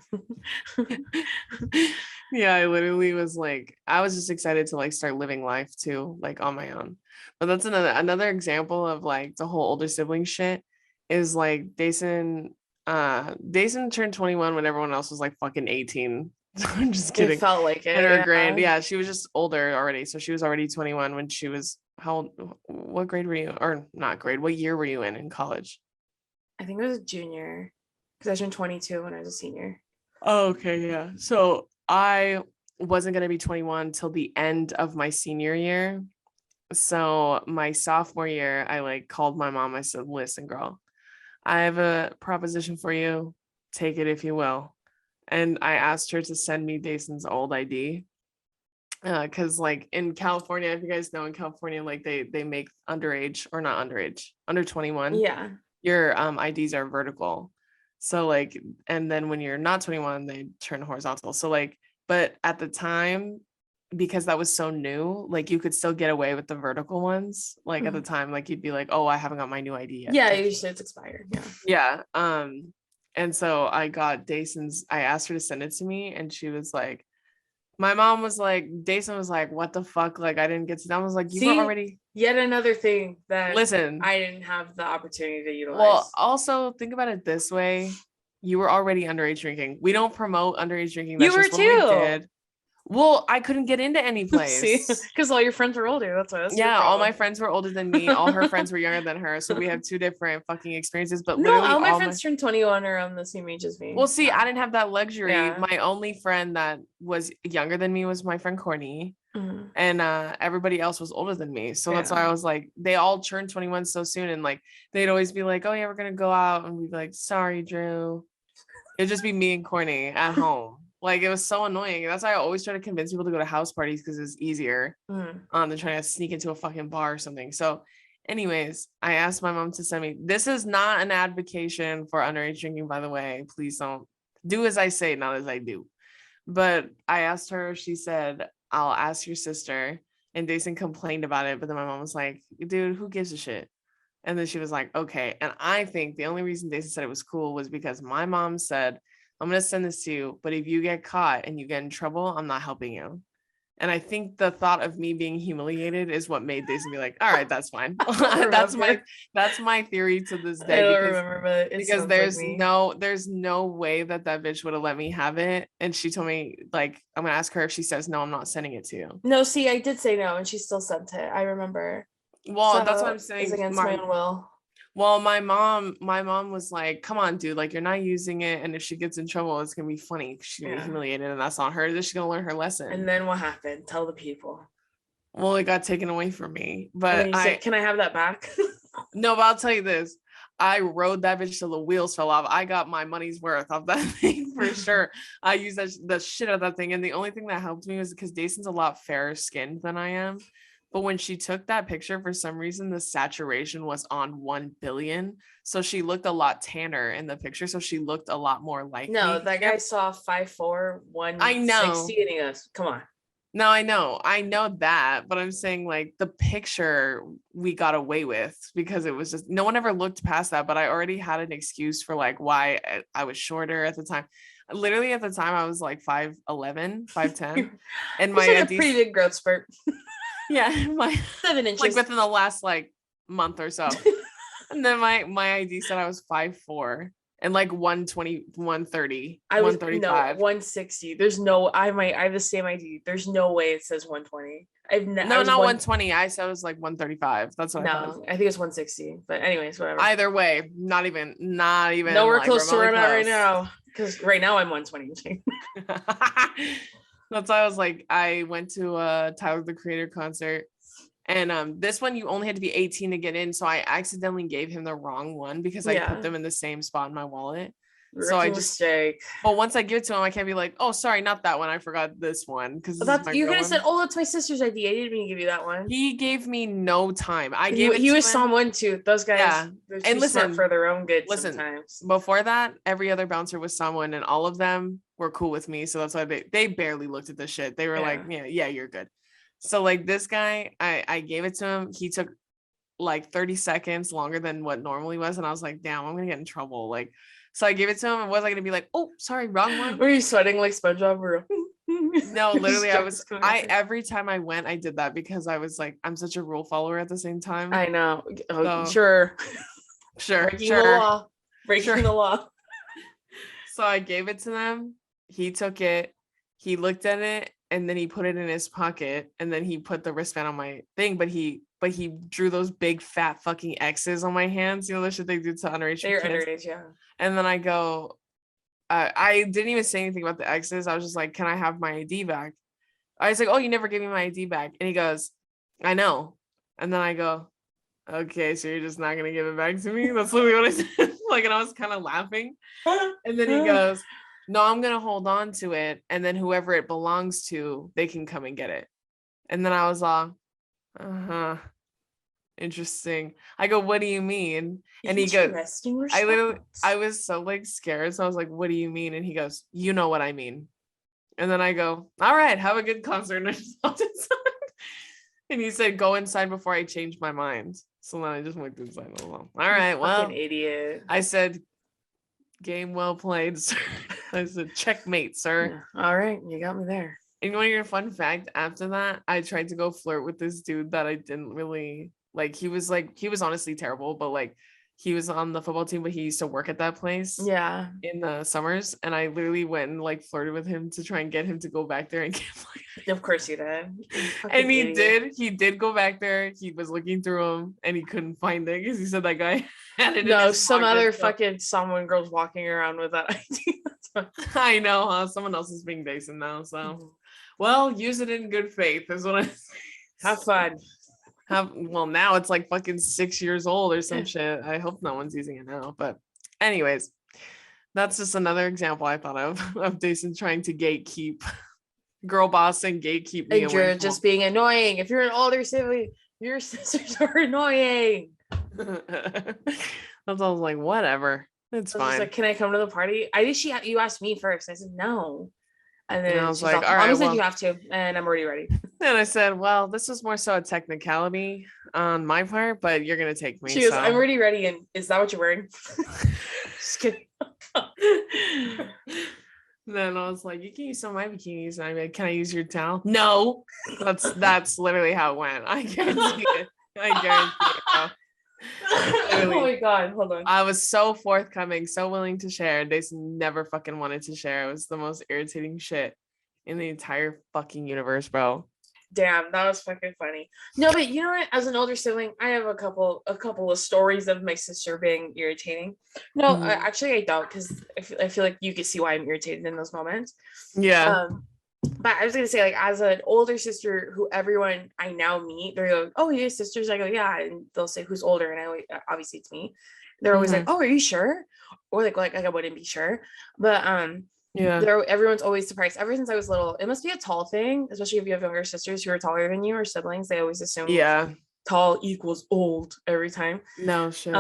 Yeah, I literally was like, I was just excited to like start living life too, like on my own. But that's another example of like the whole older sibling shit is like Dason turned 21 when everyone else was like fucking 18. I'm just It kidding. felt like In it, her grade. yeah. Yeah, she was just older already. So she was already 21 when she was how old, what grade were you or not grade? What year were you in college? I think it was a junior because I turned 22 when I was a senior. Oh, okay, yeah. So I wasn't gonna be 21 till the end of my senior year. So my sophomore year, I like called my mom. I said, listen, girl, I have a proposition for you. Take it if you will. And I asked her to send me Dason's old ID. Because like in California, if you guys know, in California, like they make underage or not underage, under 21, Yeah. your IDs are vertical. So like, and then when you're not 21, they turn horizontal. So like, but at the time, because that was so new, like you could still get away with the vertical ones. Like at the Mhm. time, like you'd be like, oh, I haven't got my new ID yet. Yeah, Type usually shit. it's expired. Yeah. Yeah. And so I got Dason's, I asked her to send it to me, and she was like, my mom was like, Dason was like, what the fuck? Like, I didn't get to, I was like, you were See, already, yet another thing that listen, I didn't have the opportunity to well, utilize. also think about it this way. You were already underage drinking. We don't promote underage drinking. You That's were just when we too. did. Well, I couldn't get into any See, place. because all your friends were older. That's your Yeah, all problem. my friends were older than me. All her friends were younger than her. So we have two different fucking experiences. But No, literally all my all my friends turned 21 around the same age as me. well, see, Yeah. I didn't have that luxury. Yeah. My only friend that was younger than me was my friend Courtney. Mhm. And everybody else was older than me. So that's Yeah. why I was like, they all turned 21 so soon. And like they'd always be like, oh yeah, we're gonna go out. And we'd be like, sorry, Drew. It'd just be me and Courtney at home. Like it was so annoying. That's why I always try to convince people to go to house parties because it's easier Mhm. than trying to sneak into a fucking bar or something. So, anyways, I asked my mom to send me. This is not an advocation for underage drinking, by the way. Please don't do as I say, not as I do. But I asked her, she said, I'll ask your sister. And Jason complained about it. But then my mom was like, dude, who gives a shit? And then she was like, okay. And I think the only reason Jason said it was cool was because my mom said, I'm going to send this to you, but if you get caught and you get in trouble, I'm not helping you. And I think the thought of me being humiliated is what made Jason be like, all right, that's fine. I don't remember. That's my theory to this I day don't remember, but it because sounds like me. there's no way that bitch would have let me have it. And she told me like I'm gonna ask her if she says no, I'm not sending it to you. No, see, I did say no, and she still sent it. I remember. Well, that's what So I'm it's saying. against my own will. Well, my mom was like, come on, dude, like you're not using it. And if she gets in trouble, it's gonna be funny. She's gonna be Yeah. humiliated, and that's on her. She's gonna learn her lesson. And then what happened? Tell the people. Well, it got taken away from me. And then But you said, "Can I have that back?" no, but I'll tell you this. I rode that bitch till the wheels fell off. I got my money's worth off that thing for sure. I used the shit out of that thing. And the only thing that helped me was because Jason's a lot fairer skinned than I am. But when she took that picture, for some reason, the saturation was on 1 billion. So she looked a lot tanner in the picture. So she looked a lot more like No, me. that guy saw 5'4", I know. 160, and he goes, "Come on." No, I know that, but I'm saying like the picture we got away with because it was just no one ever looked past that. But I already had an excuse for like why I was shorter at the time. Literally at the time I was like 5'11", 5'10", and You my took a pretty ID, big growth spurt. yeah, my 7 inches. like within the last like month or so. And then my ID said I was 5'4" and like 120, 130, I was no 135. 160. There's no I have the same ID. There's no way it says 120. I No, was not one 120. I said it was like 135. That's what I thought. no, I think it's 160. But anyways, whatever. Either way, not even Nowhere like close to where remotely I'm at right close. now. Because right now I'm 120. That's why I was like, I went to a Tyler the Creator concert And this one you only had to be 18 to get in. So I accidentally gave him the wrong one because I put Yeah. them in the same spot in my wallet. So Rookie mistake. but once I give it to him, I can't be like, oh, sorry, not that one. I forgot this one because this is That's my you real could have said, one. "Oh, that's my sister's ID. I didn't mean to give you that one." He gave me no time. I gave it He to was him. someone too. Those guys, Yeah. they're And too smart for their own good listen, sometimes. before that, every other bouncer was someone, and all of them were cool with me. So that's why they barely looked at the shit. They were like, yeah, you're good. So like this guy, I gave it to him. He took like 30 seconds longer than what normally was. And I was like, damn, I'm gonna get in trouble. Like, so I gave it to him, and was I gonna be like, oh, sorry, wrong one? Were you sweating like SpongeBob? Or No, literally, every time I went, I did that because I was like, I'm such a rule follower at the same time. I know. Oh, So, sure. Sure. Breaking the law. Breaking the law. So I gave it to them. He took it. He looked at it, and then he put it in his pocket, and then he put the wristband on my thing. But he drew those big fat fucking X's on my hands. You know the shit they do to underage They're kids. underage, yeah. And then I go, I didn't even say anything about the X's. I was just like, can I have my ID back? I was like, oh, you never gave me my ID back. And he goes, I know. And then I go, okay, so you're just not gonna give it back to me? That's literally what I said. Like, and I was kind of laughing. And then he goes, no, I'm gonna hold on to it, and then whoever it belongs to, they can come and get it. And then I was all, uh-huh, interesting. I go, what do you mean? And he goes, I was so like scared. So I was like, what do you mean? And he goes, you know what I mean. And then I go, all right, have a good concert. And I just walked inside. And he said, go inside before I change my mind. So then I just went inside. All right, well, fucking idiot. I said, game well played, sir. I said, checkmate, sir. Yeah. All right, you got me there. And you want to hear a fun fact? After that, I tried to go flirt with this dude that I didn't really like. He was honestly terrible, but like he was on the football team, but he used to work at that place. Yeah. In the summers, and I literally went and like flirted with him to try and get him to go back there and get Of course you did. And he did go back there. He was looking through them and he couldn't find it because he said that guy had it. No, some pocket, other fucking someone girl's walking around with that idea. I know, huh? Someone else is being decent now. So, well, use it in good faith is what I have fun. Well, now it's like fucking 6 years old or some shit. I hope no one's using it now. But anyways, that's just another example I thought of Jason trying to gatekeep, girl boss and gatekeep me. And you're just being annoying. If you're an older sibling, your sisters are annoying. That's I was like, whatever. It's fine. Like, can I come to the party? You asked me first. I said no. And then I was like, all right, well, you have to, and I'm already ready. And I said, well, this is more so a technicality on my part, but you're gonna take me. She goes, I'm already ready. And is that what you're wearing? Just kidding. Then I was like, you can use some of my bikinis. And I'm like, can I use your towel? No. That's literally how it went. I guarantee it. I guarantee it. Oh my god, hold on. I was so forthcoming, so willing to share. They never fucking wanted to share. It was the most irritating shit in the entire fucking universe, bro. Damn, that was fucking funny. No, but you know what? As an older sibling, I have a couple of stories of my sister being irritating. No, actually, I don't, because I feel like you can see why I'm irritated in those moments. Yeah. But I was gonna say, like, as an older sister who everyone I now meet, they're like, "Oh, you have sisters?" I go, "Yeah," and they'll say, "Who's older?" And obviously it's me. They're always like, "Oh, are you sure?" Or like I wouldn't be sure, but yeah, everyone's always surprised. Ever since I was little, it must be a tall thing, especially if you have younger sisters who are taller than you or siblings. They always assume tall equals old every time. No shit.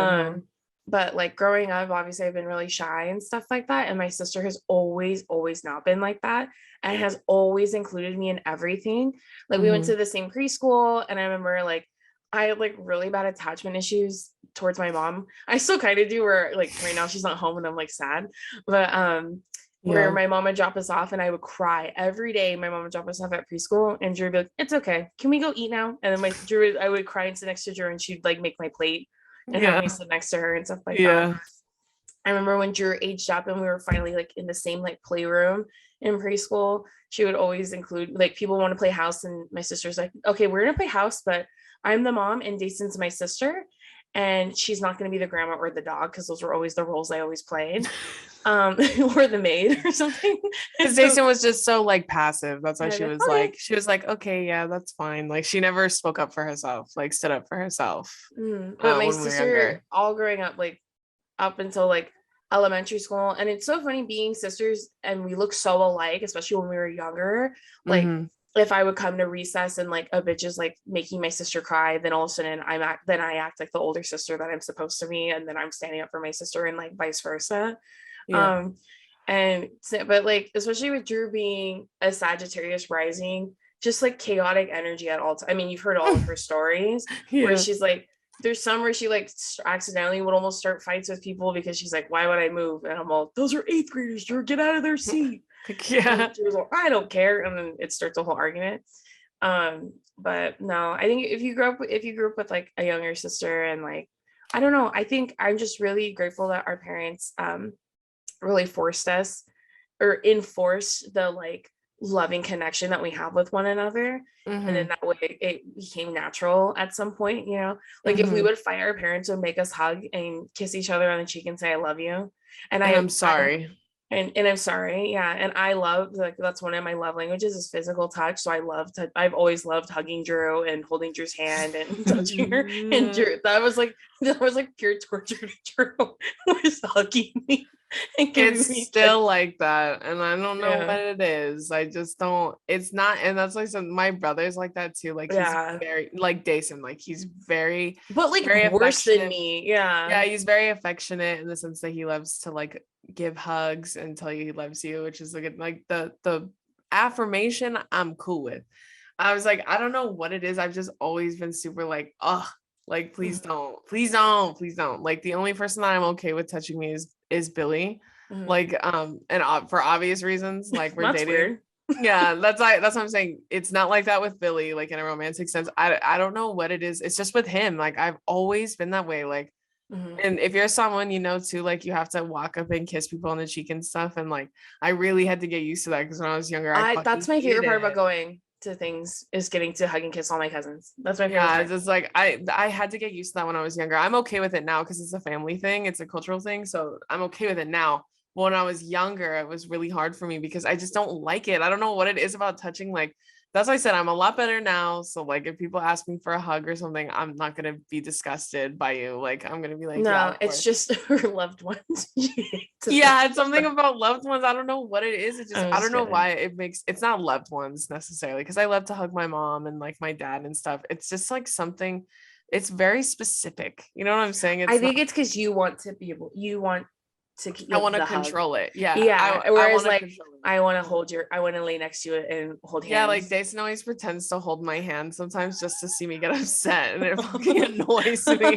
But like growing up, obviously I've been really shy and stuff like that. And my sister has always not been like that. And has always included me in everything. Like we went to the same preschool, and I remember like I had like really bad attachment issues towards my mom. I still kind of do, where like right now she's not home and I'm like sad. But where my mom would drop us off and I would cry every day. My mom would drop us off at preschool and Drew would be like, "It's okay. Can we go eat now?" And then I would cry and sit next to Drew and she'd like make my plate and have me sit next to her and stuff like that. I remember when Drew aged up and we were finally like in the same like playroom in preschool, she would always include like people want to play house, and my sister's like, "Okay, we're gonna play house, but I'm the mom and Jason's my sister." and she's not going to be the grandma or the dog because those were always the roles I always played. Or the maid or something. Because So, Jason was just so like passive. That's why and I'd be like, she was like, okay, yeah, that's fine. Like she never spoke up for herself, like stood up for herself okay. But my when we were sister, younger. all growing up, like up until like elementary school, and it's so funny being sisters and we look so alike, especially when we were younger. Like Mm-hmm. if I would come to recess and like a bitch is like making my sister cry, then all of a sudden then I act like the older sister that I'm supposed to be, and then I'm standing up for my sister and like vice versa. Yeah. Um, and but like especially with Drew being a Sagittarius rising, just like chaotic energy at all times. I mean, you've heard all of her stories where Yeah. she's like, there's some where she like accidentally would almost start fights with people because she's like, why would I move? And I'm all, those are eighth graders, Drew, get out of their seat. Yeah. And she was like, I don't care, and then it starts a whole argument. But no, I think if you grew up with like a younger sister, and like, I don't know, I think I'm just really grateful that our parents really forced us or enforce the like loving connection that we have with one another. And then Mm-hmm. that way it became natural at some point, you know, like if we Mm-hmm. would fight, our parents would make us hug and kiss each other on the cheek and say I love you. and And i I'm i sorry. and I'm sorry, yeah. And I love, like, that's one of my love languages is physical touch. So I've always loved hugging Drew and holding Drew's hand and touching her. And Drew, that was like pure torture to Drew, was hugging me and giving It's me still like that, and I don't know yeah, what it is. I just don't. It's not, and that's like some my brother's like that too. Like he's yeah, very like Dason. Like he's very, but like very worse than affectionate. me, yeah. Yeah, he's very affectionate in the sense that he loves to like give hugs and tell you he loves you, which is like the affirmation I'm cool with. I was like, I don't know what it is. I've just always been super like, oh, like please don't, please don't, please don't. Like the only person that I'm okay with touching me is Billy. Mhm. Like and for obvious reasons, like we're That's dating. weird. Yeah, that's what I'm saying. It's not like that with Billy, like in a romantic sense. I don't know what it is. It's just with him. Like I've always been that way. Like, Mhm. and if you're someone you know too, like you have to walk up and kiss people on the cheek and stuff. And like I really had to get used to that because when I was younger, I I That's fucking my favorite hated part about it. going to things is getting to hug and kiss all my cousins. That's my favorite Yeah, part. it's just like I had to get used to that when I was younger. I'm okay with it now because it's a family thing, it's a cultural thing, so I'm okay with it now. But when I was younger, it was really hard for me because I just don't like it. I don't know what it is about touching. Like that's why I said I'm a lot better now. So like if people ask me for a hug or something, I'm not gonna be disgusted by you. Like I'm gonna be like, yeah, No, of it's course. just her loved ones. To touch Yeah, it's something them. about loved ones. I don't know what it is. It just I'm I just don't know kidding. why it's not loved ones necessarily because I love to hug my mom and like my dad and stuff. It's just like something, it's very specific. You know what I'm saying? I It's not think it's because you want to be able, you want to I give want to the hug. control it. Yeah. Yeah. I Whereas want to like control it. I want to I want to lay next to it and hold Yeah, like hands. Jason always pretends to hold my hand sometimes just to see me get upset and it fucking annoys me.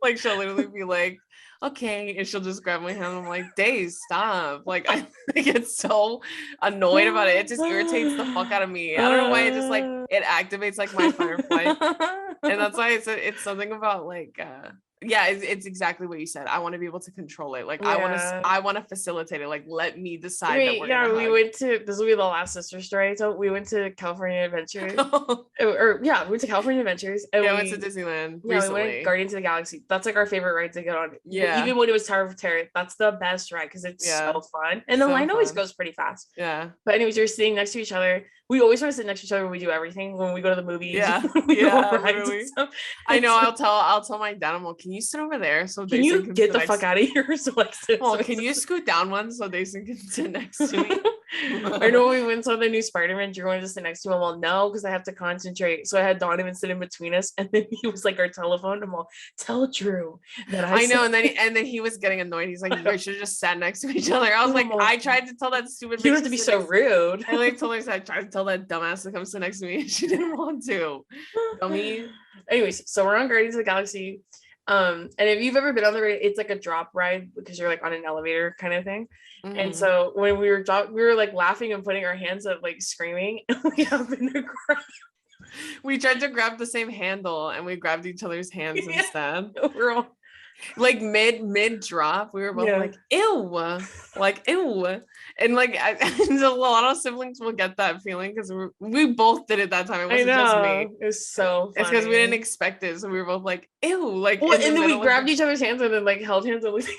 Like she'll literally be like, okay, and she'll just grab my hand. I'm like, Days, stop. Like I get so annoyed about it. It just irritates the fuck out of me. I don't know why it just like it activates like my fight or flight. And that's why it's something about like yeah, it's exactly what you said. I want to be able to control it. Like Yeah. I want to facilitate it. Like let me decide that Wait, we're gonna yeah, we hug. went to, this will be the last sister story. So we went to California Adventure, or yeah, we went to California Adventures, and Yeah, I went to Disneyland yeah, we went recently. Guardians of the Galaxy. That's like our favorite ride to get on. Yeah, Even when it was Tower of Terror, that's the best ride because it's yeah, so fun. And the so line always fun. goes pretty fast. Yeah, But anyways, we're sitting next to each other. We always want to sit next to each other when we do everything, when we go to the movies, yeah, when we go on yeah, rides and literally. stuff. I And know. so, I'll tell my dad. I'm like, can you sit over there so can Dason you can get sit the fuck next? out of here? So like, Oh, can you scoot down one so Dason can sit next to me? I know we went to the new Spider-Man. Drew wanted to sit next to him. Well, no, because I have to concentrate. So I had Donovan sit in between us, and then he was like our telephone. I'm all, tell Drew that I I said. know, and then he was getting annoyed. He's like, you guys should have just sat next to each other. I was like, I tried to tell that stupid You don't bitch have to to be sit so next to me. rude. I like told her I tried to tell that dumbass to come sit next to me, and she didn't want to. Dummy. Anyways, so we're on Guardians of the Galaxy. And if you've ever been on the ride, it's like a drop ride because you're like on an elevator kind of thing. And Mm-hmm. so when we were like laughing and putting our hands up, like screaming, and we happened to cry. We tried to grab the same handle, and we grabbed each other's hands Yeah, instead. we're all Like mid drop, we were both Yeah. like, ew, like ew. And like a lot of siblings will get that feeling because we both did it that time. It I wasn't just me. know. It was so It's because we didn't funny. expect it. So we were both like, ew, like Well, in the and then we middle of grabbed the each other's hands and then like held hands and looked at each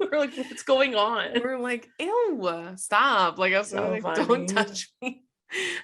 other. We're like, what's going on? we were like, ew, stop. Like I was So like, don't funny. touch me.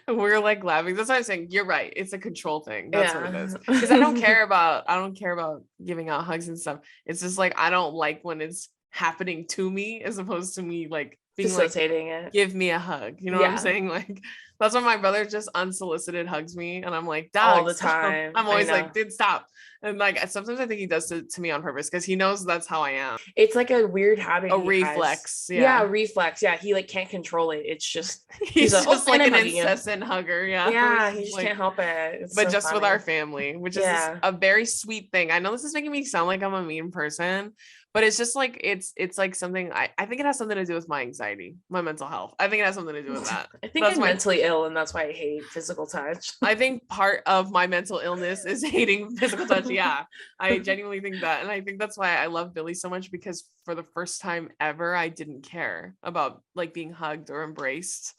And we were like laughing. That's why I'm saying you're right. It's a control thing. That's what it Yeah. is. Because I don't care about giving out hugs and stuff. It's just like I don't like when it's happening to me as opposed to me like being like, Facilitating it. give me a hug. You know what I'm Yeah. saying? Like that's when my brother just unsolicited hugs me and I'm like, All dog, the stop. time. I'm I always know. like, dude, stop. And like sometimes I think he does it to me on purpose because he knows that's how I am. It's like a weird habit A he reflex. has. Yeah. reflex. Yeah, he like can't control it. It's just He's like, just oh, and like I'm an hugging you. incessant hugger. Yeah. Yeah, It's he just just like, can't help it. It's but so just with funny. our family, which is Yeah. a very sweet thing. I know this is making me sound like I'm a mean person, but it's just like it's like something I think it has something to do with my anxiety, my mental health. I think it has something to do with that. I think That's I'm my mentally ill, and that's why I hate physical touch. I think part of my mental illness is hating physical touch. Yeah, I genuinely think that. And I think that's why I love Billy so much because for the first time ever, I didn't care about like being hugged or embraced,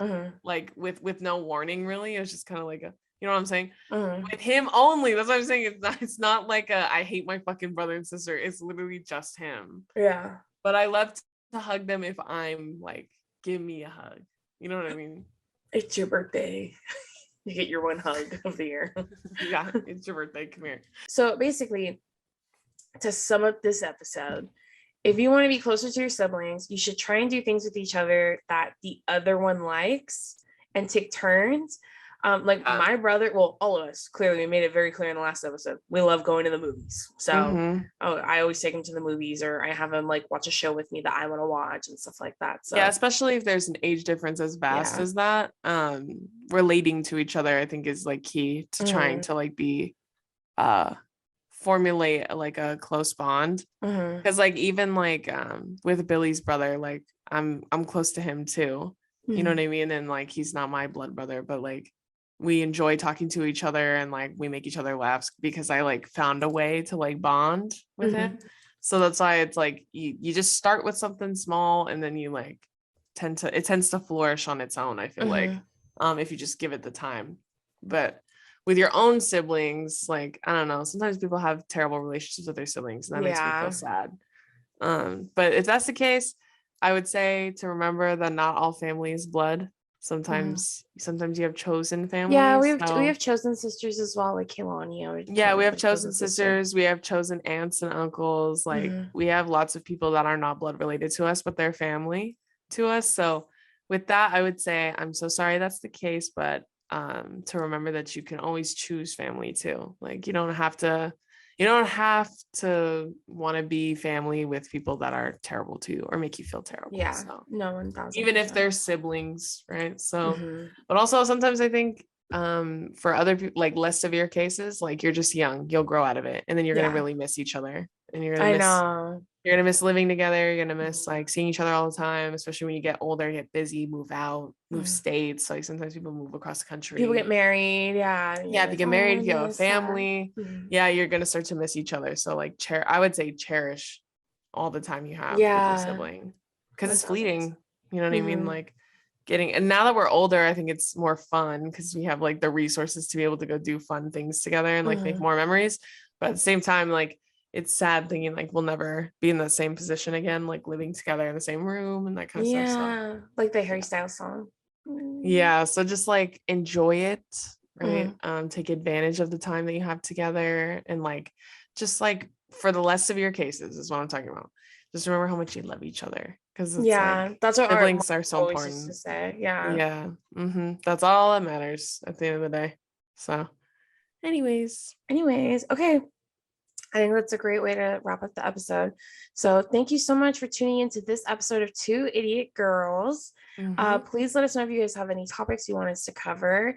like with no warning, really. It was just kind of like a, you know what I'm saying? With him only. That's what I'm saying. It's not like a, I hate my fucking brother and sister. It's literally just him. Yeah. But I love to hug them if I'm like, give me a hug. You know what I mean? It's your birthday. You get your one hug of the year. Yeah, it's your birthday. Come here. So basically, to sum up this episode, if you want to be closer to your siblings, you should try and do things with each other that the other one likes and take turns. Like my brother, well, all of us, clearly, we made it very clear in the last episode. We love going to the movies. So I always take him to the movies, or I have him like watch a show with me that I want to watch and stuff like that. So yeah, especially if there's an age difference as vast as that. Relating to each other, I think, is like key to trying to like be formulate like a close bond. Because like even like with Billy's brother, like I'm close to him too. You know what I mean? And like he's not my blood brother, but like we enjoy talking to each other and like we make each other laugh because I like found a way to like bond with him. So that's why it's like you just start with something small and then you like tends to flourish on its own, I feel like, if you just give it the time. But with your own siblings, like I don't know, sometimes people have terrible relationships with their siblings and that makes me feel sad. But if that's the case, I would say to remember that not all family is blood. Sometimes you have chosen families. Yeah, we have chosen sisters as well, like Kehlani. Yeah, we have chosen sisters. We have chosen aunts and uncles. Like we have lots of people that are not blood related to us, but they're family to us. So with that, I would say I'm so sorry that's the case, but to remember that you can always choose family too. Like you don't have to want to be family with people that are terrible to you or make you feel terrible. Yeah. So, no, 1,000%. even if they're siblings, right? So, but also sometimes I think for other people, like less severe cases, like you're just young, you'll grow out of it, and then you're gonna really miss each other, and you're gonna miss living together. You're gonna miss like seeing each other all the time, especially when you get older, get busy, move out, move states. Like sometimes people move across the country. People get married. Yeah. If you get married, you have a family. Yeah, you're gonna start to miss each other. So like I would say cherish all the time you have with your sibling. Because it's fleeting. You know what I mean? Like and now that we're older, I think it's more fun because we have like the resources to be able to go do fun things together and like make more memories. But at the same time, like it's sad thinking like we'll never be in the same position again, like living together in the same room and that kind of stuff. So, like the Harry Styles song. Yeah, so just like enjoy it, right? Take advantage of the time that you have together and like just like for the less severe cases is what I'm talking about. Just remember how much you love each other because it's like that's what siblings are so always important used to say. Yeah. That's all that matters at the end of the day. So anyways, okay, I think that's a great way to wrap up the episode. So thank you so much for tuning into this episode of Two Idiot Girls. Please let us know if you guys have any topics you want us to cover.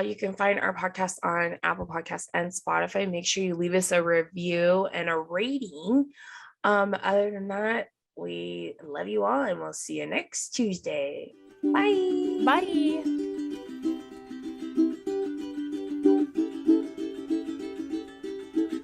You can find our podcast on Apple Podcasts and Spotify. Make sure you leave us a review and a rating. Other than that, we love you all and we'll see you next Tuesday. Bye.